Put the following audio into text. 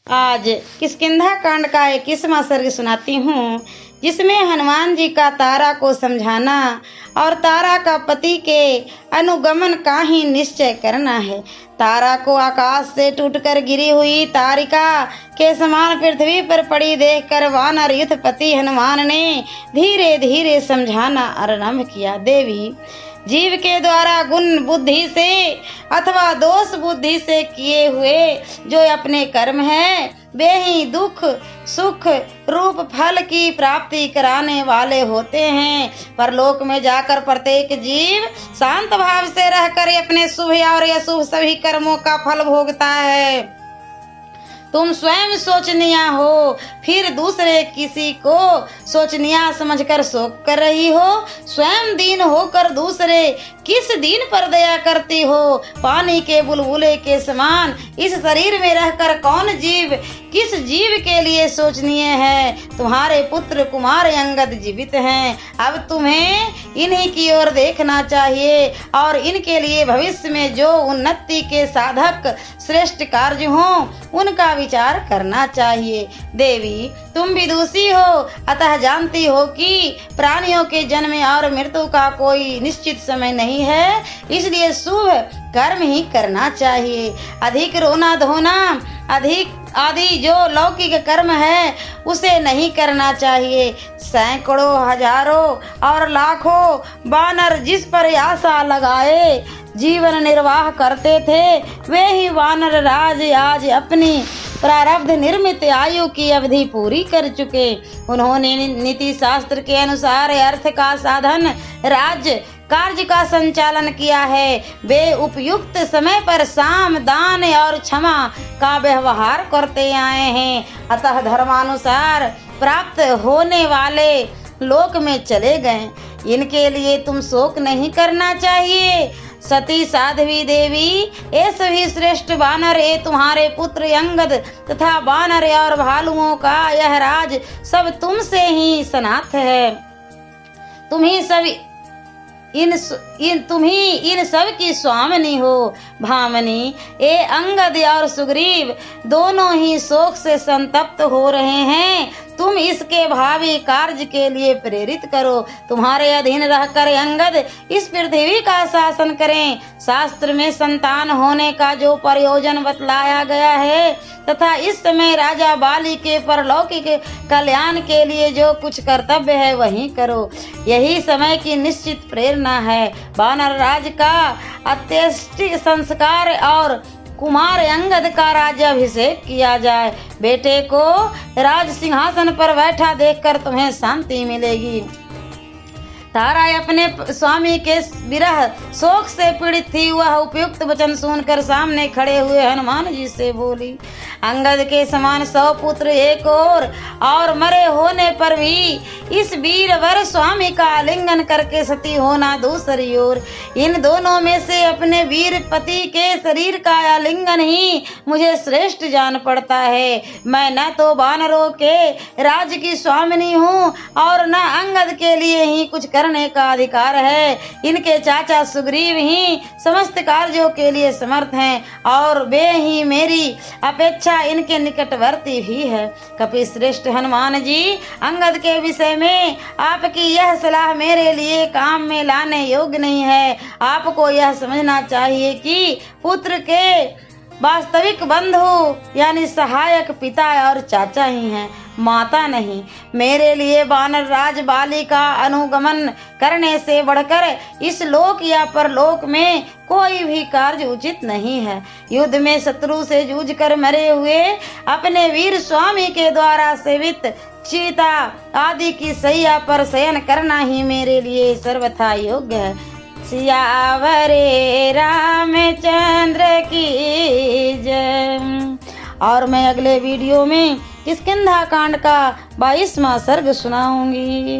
आज किष्किंधा कांड का 21वां सर्ग सुनाती हूँ, जिसमें हनुमान जी का तारा को समझाना और तारा का पति के अनुगमन का ही निश्चय करना है। तारा को आकाश से टूटकर गिरी हुई तारिका के समान पृथ्वी पर पड़ी देखकर वानर युद्धपति हनुमान ने धीरे धीरे समझाना आरंभ किया। देवी, जीव के द्वारा गुण बुद्धि से अथवा दोष बुद्धि से किए हुए जो अपने कर्म है, वे ही दुख सुख रूप फल की प्राप्ति कराने वाले होते हैं। परलोक में जाकर प्रत्येक जीव शांत भाव से रहकर अपने शुभ और अशुभ सभी कर्मों का फल भोगता है। तुम स्वयं सोचनिया हो, फिर दूसरे किसी को सोचनिया समझकर शोक कर रही हो। स्वयं दीन होकर दूसरे किस दीन पर दया करती हो। पानी के बुलबुले के समान इस शरीर में रहकर कौन जीव किस जीव के लिए सोचनीय है। तुम्हारे पुत्र कुमार अंगद जीवित हैं, अब तुम्हें इन्हीं की ओर देखना चाहिए और इनके लिए भविष्य में जो उन्नति के साधक श्रेष्ठ कार्य हों, उनका विचार करना चाहिए। देवी, तुम विदुषी हो, अतः जानती हो कि प्राणियों के जन्म और मृत्यु का कोई निश्चित समय नहीं है, इसलिए शुभ कर्म ही करना चाहिए। अधिक रोना धोना अधिक आदि जो लौकिक कर्म है, उसे नहीं करना चाहिए। सैकड़ों हजारों और लाखों वानर जिस पर आशा लगाए जीवन निर्वाह करते थे, वे ही वानर राज आज अपनी प्रारब्ध निर्मित आयु की अवधि पूरी कर चुके। उन्होंने नीति शास्त्र के अनुसार अर्थ का साधन राज्य कार्य का संचालन किया है। वे उपयुक्त समय पर साम दान और क्षमा का व्यवहार करते आए हैं, अतः धर्मानुसार प्राप्त होने वाले लोक में चले गए। इनके लिए तुम शोक नहीं करना चाहिए। सती साध्वी देवी, ये सभी श्रेष्ठ वानर, ये तुम्हारे पुत्र अंगद तथा वानर और भालुओं का यह राज सब तुमसे ही सनाथ है। तुम ही इन सब की स्वामिनी हो। भामनी, ये अंगद और सुग्रीव दोनों ही शोक से संतप्त हो रहे हैं। तुम इसके भावी कार्य के लिए प्रेरित करो। तुम्हारे अधीन रहकर अंगद इस पृथ्वी का शासन करें। शास्त्र में संतान होने का जो प्रयोजन बतलाया गया है तथा इस समय राजा बाली के परलौकिक कल्याण के लिए जो कुछ कर्तव्य है वही करो। यही समय की निश्चित प्रेरणा है। वानर राज का अंत्येष्टि संस्कार और कुमार अंगद का राज्याभिषेक किया जाए। बेटे को राज सिंहासन पर बैठा देखकर तुम्हें शांति मिलेगी। तारा अपने स्वामी के विरह शोक से पीड़ित थी। वह उपयुक्त वचन सुनकर सामने खड़े हुए हनुमान जी से बोली, अंगद के समान 100 पुत्र एक और मरे होने पर भी इस वीरवर स्वामी का आलिंगन करके सती होना दूसरी ओर। इन दोनों में से अपने वीर पति के शरीर का आलिंगन ही मुझे श्रेष्ठ जान पड़ता है। मैं न तो वानरों के राज की स्वामिनी हूँ और न अंगद के लिए ही कुछ करने का अधिकार है। इनके चाचा सुग्रीव ही समस्त कार्यों के लिए समर्थ हैं और वे ही मेरी अपेक्षा इनके निकटवर्ती भी है। कपि श्रेष्ठ हनुमान जी, अंगद के विषय में आपकी यह सलाह मेरे लिए काम में लाने योग्य नहीं है। आपको यह समझना चाहिए कि पुत्र के वास्तविक बंधु यानी सहायक पिता और चाचा ही हैं, माता नहीं। मेरे लिए वानर राज बाली का अनुगमन करने से बढ़कर इस लोक या परलोक में कोई भी कार्य उचित नहीं है। युद्ध में शत्रु से जूझ कर मरे हुए अपने वीर स्वामी के द्वारा सेवित चीता आदि की शैया पर शयन करना ही मेरे लिए सर्वथा योग्य है। सियावरे रामचंद्र की जय। और मैं अगले वीडियो में किष्किंधा कांड का 22वां सर्ग सुनाऊंगी।